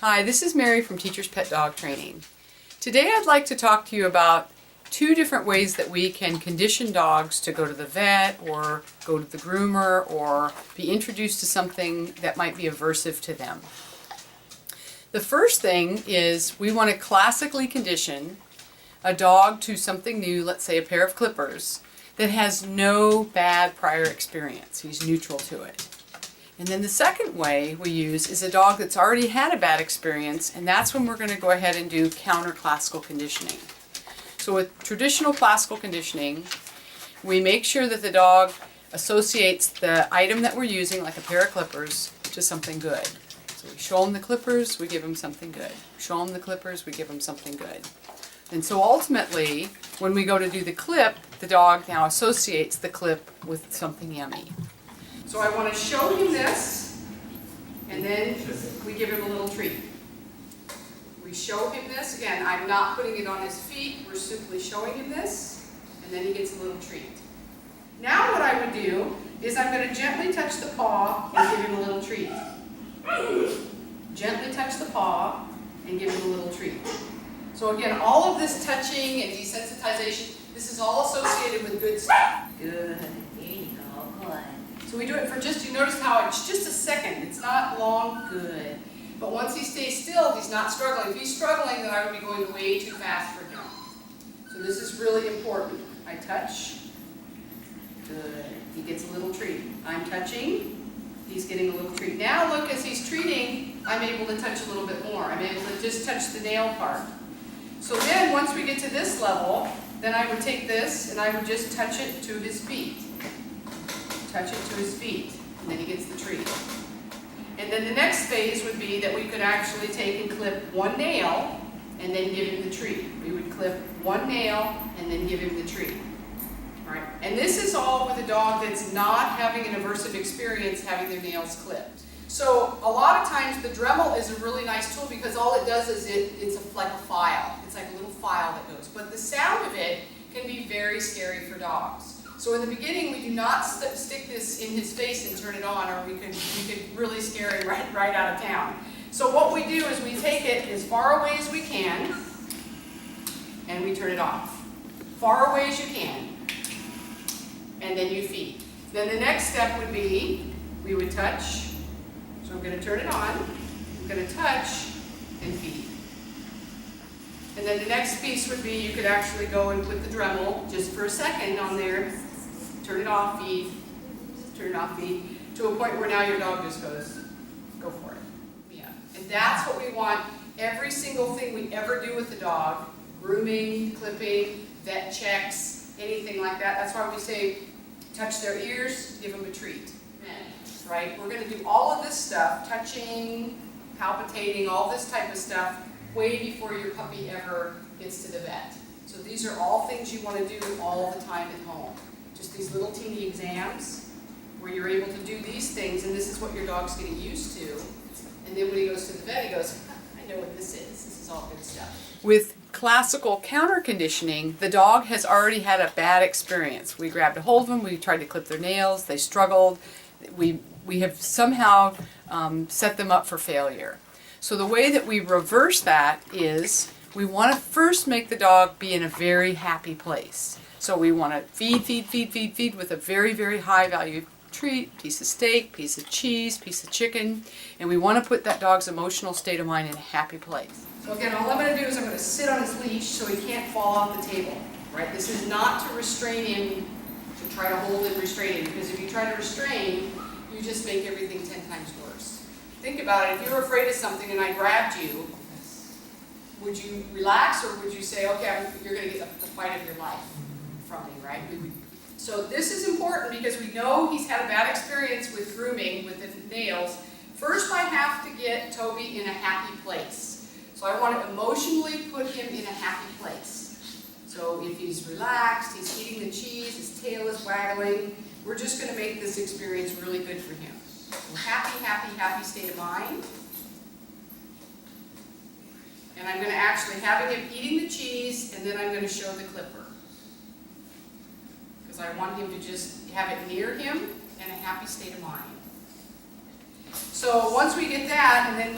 Hi, this is Mary from Teacher's Pet Dog Training. Today I'd like to talk to you about two different ways that we can condition dogs to go to the vet or go to the groomer or be introduced to something that might be aversive to them. The first thing is we want to classically condition a dog to something new, let's say a pair of clippers, that has no bad prior experience. He's neutral to it. And then the second way we use is a dog that's already had a bad experience, and that's when we're going to go ahead and do counter-classical conditioning. So with traditional classical conditioning, we make sure that the dog associates the item that we're using, like a pair of clippers, to something good. So we show them the clippers, we give them something good. Show them the clippers, we give them something good. And so ultimately, when we go to do the clip, the dog now associates the clip with something yummy. So I want to show him this, and then we give him a little treat. We show him this. Again, I'm not putting it on his feet. We're simply showing him this, and then he gets a little treat. Now what I would do is I'm going to gently touch the paw and give him a little treat. Gently touch the paw and give him a little treat. So again, all of this touching and desensitization, this is all associated with good stuff. Good. So we do it for just, you notice how it's just a second. It's not long, good. But once he stays still, he's not struggling. If he's struggling, then I would be going way too fast for him. So this is really important. I touch, good. He gets a little treat. I'm touching, he's getting a little treat. Now look, as he's treating, I'm able to touch a little bit more. I'm able to just touch the nail part. So then, once we get to this level, then I would take this and I would just touch it to his feet. Touch it to his feet, and then he gets the treat. And then the next phase would be that we could actually take and clip one nail and then give him the treat. We would clip one nail and then give him the treat. All right. And this is all with a dog that's not having an aversive experience having their nails clipped. So a lot of times the Dremel is a really nice tool because all it does is it's like a file. It's like a little file that goes. But the sound of it can be very scary for dogs. So in the beginning, we do not stick this in his face and turn it on, or we could really scare him right out of town. So what we do is we take it as far away as we can, and we turn it off. Far away as you can, and then you feed. Then the next step would be, we would touch. So I'm going to turn it on, I'm going to touch, and feed. And then the next piece would be, you could actually go and put the Dremel just for a second on there, turn it off, feed, turn it off, feed, to a point where now your dog just goes, go for it. Yeah. And that's what we want every single thing we ever do with the dog, grooming, clipping, vet checks, anything like that. That's why we say, touch their ears, give them a treat. Right? We're going to do all of this stuff, touching, palpitating, all this type of stuff, way before your puppy ever gets to the vet. So these are all things you want to do all the time at home. Just these little teeny exams where you're able to do these things, and this is what your dog's getting used to. And then when he goes to the vet, he goes, I know what this is. This is all good stuff. With classical counter conditioning, the dog has already had a bad experience. We grabbed a hold of them, we tried to clip their nails, they struggled. We have somehow set them up for failure. So the way that we reverse that is we want to first make the dog be in a very happy place. So we want to feed with a very, very high value treat, piece of steak, piece of cheese, piece of chicken, and we want to put that dog's emotional state of mind in a happy place. So again, all I'm going to do is I'm going to sit on his leash so he can't fall off the table. Right? This is not to restrain him, to try to hold and restrain him, because if you try to restrain, you just make everything 10 times worse. Think about it. If you were afraid of something and I grabbed you, would you relax, or would you say, okay, you're going to get the fight of your life from me, right? So this is important because we know he's had a bad experience with grooming, with the nails. First, I have to get Toby in a happy place. So I want to emotionally put him in a happy place. So if he's relaxed, he's eating the cheese, his tail is waggling, we're just going to make this experience really good for him. So happy, happy, happy state of mind. And I'm going to actually have him eating the cheese, and then I'm going to show the clipper. Because I want him to just have it near him in a happy state of mind. So once we get that, and then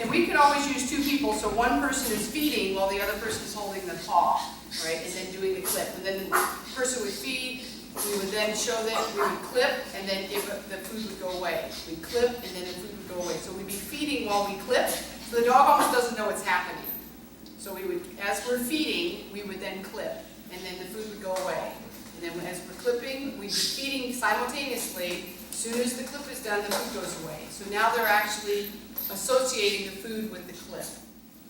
we could always use two people, so one person is feeding while the other person is holding the paw, right, and then doing the clip. And then the person would feed, we would then show them, we would clip, and then the food would go away. We'd clip, and then the food would go away. So we'd be feeding while we clip, so the dog almost doesn't know what's happening. So we would, as we're feeding, we would then clip, and then the food would go away. And then as we're clipping, we'd be feeding simultaneously. As soon as the clip is done, the food goes away. So now they're actually associating the food with the clip.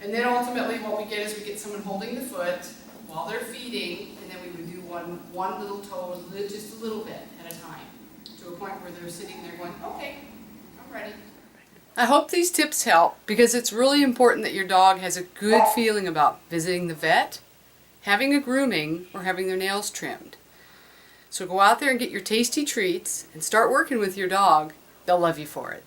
And then ultimately what we get is we get someone holding the foot while they're feeding, and then we would do one little toe, just a little bit at a time, to a point where they're sitting there going, okay, I'm ready. I hope these tips help, because it's really important that your dog has a good feeling about visiting the vet, having a grooming, or having their nails trimmed. So go out there and get your tasty treats and start working with your dog. They'll love you for it.